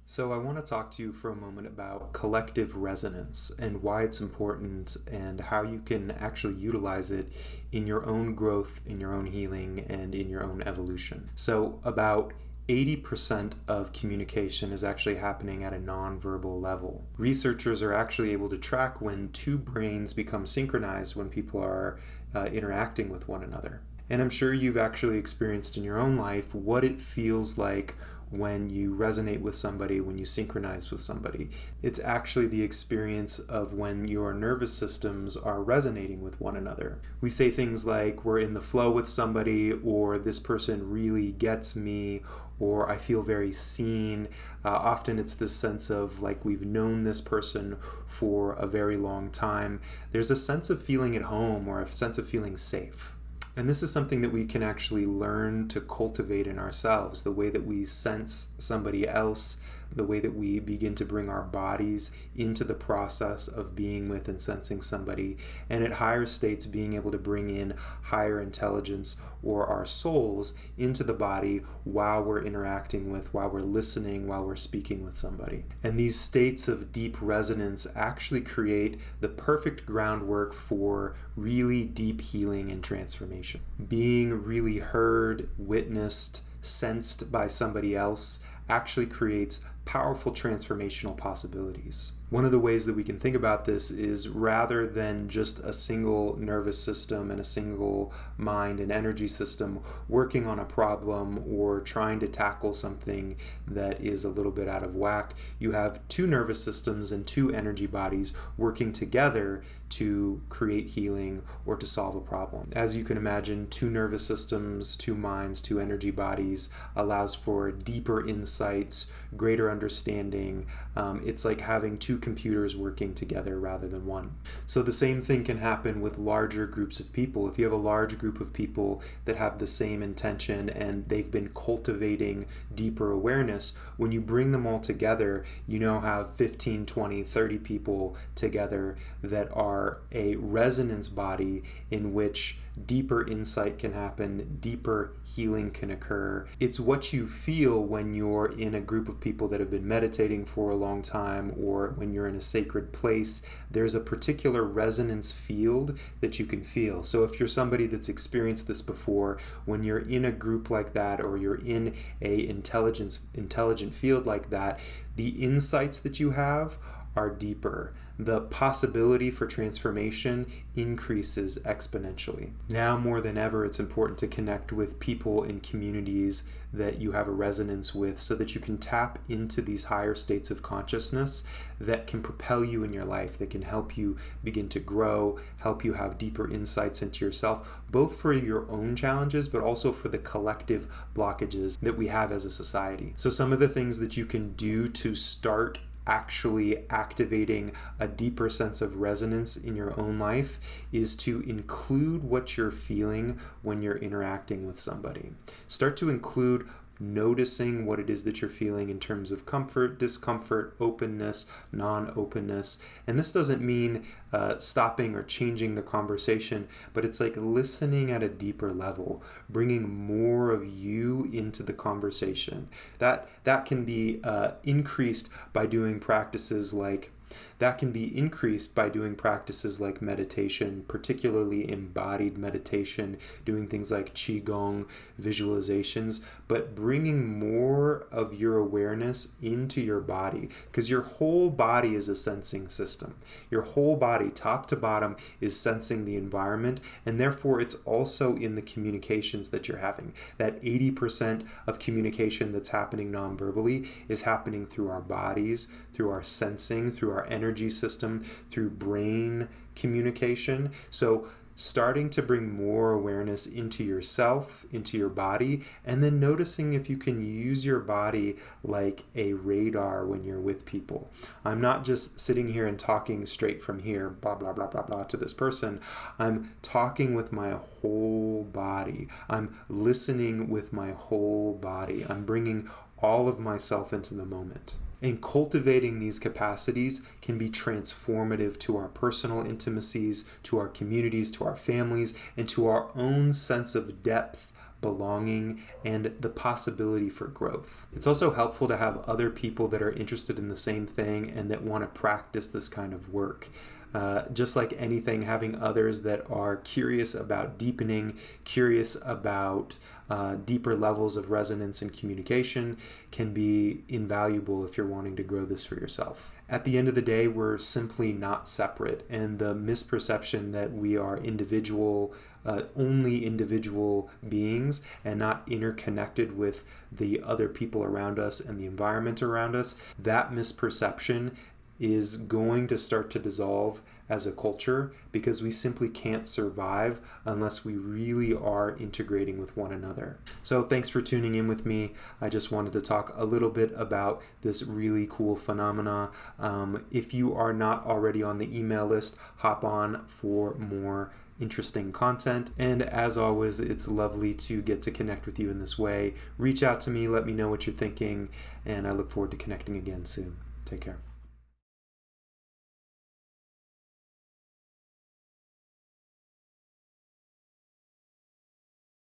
So, I want to talk to you for a moment about collective resonance and why it's important and how you can actually utilize it in your own growth, in your own healing, and in your own evolution. So, about 80% of communication is actually happening at a nonverbal level. Researchers are actually able to track when two brains become synchronized when people are interacting with one another. And I'm sure you've actually experienced in your own life what it feels like when you resonate with somebody, when you synchronize with somebody. It's actually the experience of when your nervous systems are resonating with one another. We say things like, we're in the flow with somebody, or this person really gets me, or I feel very seen. Often it's this sense of like we've known this person for a very long time. There's a sense of feeling at home or a sense of feeling safe. And this is something that we can actually learn to cultivate in ourselves, the way that we sense somebody else, the way that we begin to bring our bodies into the process of being with and sensing somebody, and at higher states being able to bring in higher intelligence or our souls into the body while we're interacting with, while we're listening, while we're speaking with somebody. And these states of deep resonance actually create the perfect groundwork for really deep healing and transformation. Being really heard, witnessed, sensed by somebody else actually creates powerful transformational possibilities. One of the ways that we can think about this is rather than just a single nervous system and a single mind and energy system working on a problem or trying to tackle something that is a little bit out of whack, you have two nervous systems and two energy bodies working together to create healing or to solve a problem. As you can imagine, two nervous systems, two minds, two energy bodies allows for deeper insights, greater understanding. It's like having two computers working together rather than one. So the same thing can happen with larger groups of people. If you have a large group of people that have the same intention and they've been cultivating deeper awareness, when you bring them all together, you now have 15, 20, 30 people together that are a resonance body in which deeper insight can happen, deeper healing can occur. It's what you feel when you're in a group of people that have been meditating for a long time, or when you're in a sacred place. There's a particular resonance field that you can feel. So if you're somebody that's experienced this before, when you're in a group like that, or you're in a intelligent field like that, the insights that you have are deeper. The possibility for transformation increases exponentially. Now more than ever, it's important to connect with people in communities that you have a resonance with so that you can tap into these higher states of consciousness that can propel you in your life, that can help you begin to grow, help you have deeper insights into yourself, both for your own challenges, but also for the collective blockages that we have as a society. So some of the things that you can do to start actually activating a deeper sense of resonance in your own life is to include what you're feeling when you're interacting with somebody. Start to include noticing what it is that you're feeling in terms of comfort, discomfort, openness, non-openness. And this doesn't mean stopping or changing the conversation, but it's like listening at a deeper level, bringing more of you into the conversation. That can be increased by doing practices like meditation, particularly embodied meditation, doing things like Qigong, visualizations, but bringing more of your awareness into your body, because your whole body is a sensing system. Your whole body, top to bottom, is sensing the environment, and therefore it's also in the communications that you're having. That 80% of communication that's happening non-verbally is happening through our bodies, through our sensing, through our energy system, through brain communication. So starting to bring more awareness into yourself, into your body, and then noticing if you can use your body like a radar when you're with people. I'm not just sitting here and talking straight from here, blah, blah, blah, blah, blah, to this person. I'm talking with my whole body. I'm listening with my whole body. I'm bringing all of myself into the moment. And cultivating these capacities can be transformative to our personal intimacies, to our communities, to our families, and to our own sense of depth, belonging, and the possibility for growth. It's also helpful to have other people that are interested in the same thing and that want to practice this kind of work. Just like anything, having others that are curious about deepening, curious about deeper levels of resonance and communication can be invaluable if you're wanting to grow this for yourself. At the end of the day, we're simply not separate, and the misperception that we are only individual beings and not interconnected with the other people around us and the environment around us, that misperception is going to start to dissolve as a culture, because we simply can't survive unless we really are integrating with one another. So thanks for tuning in with me. I just wanted to talk a little bit about this really cool phenomena. If you are not already on the email list, hop on for more interesting content. And as always, it's lovely to get to connect with you in this way. Reach out to me, let me know what you're thinking, and I look forward to connecting again soon. Take care.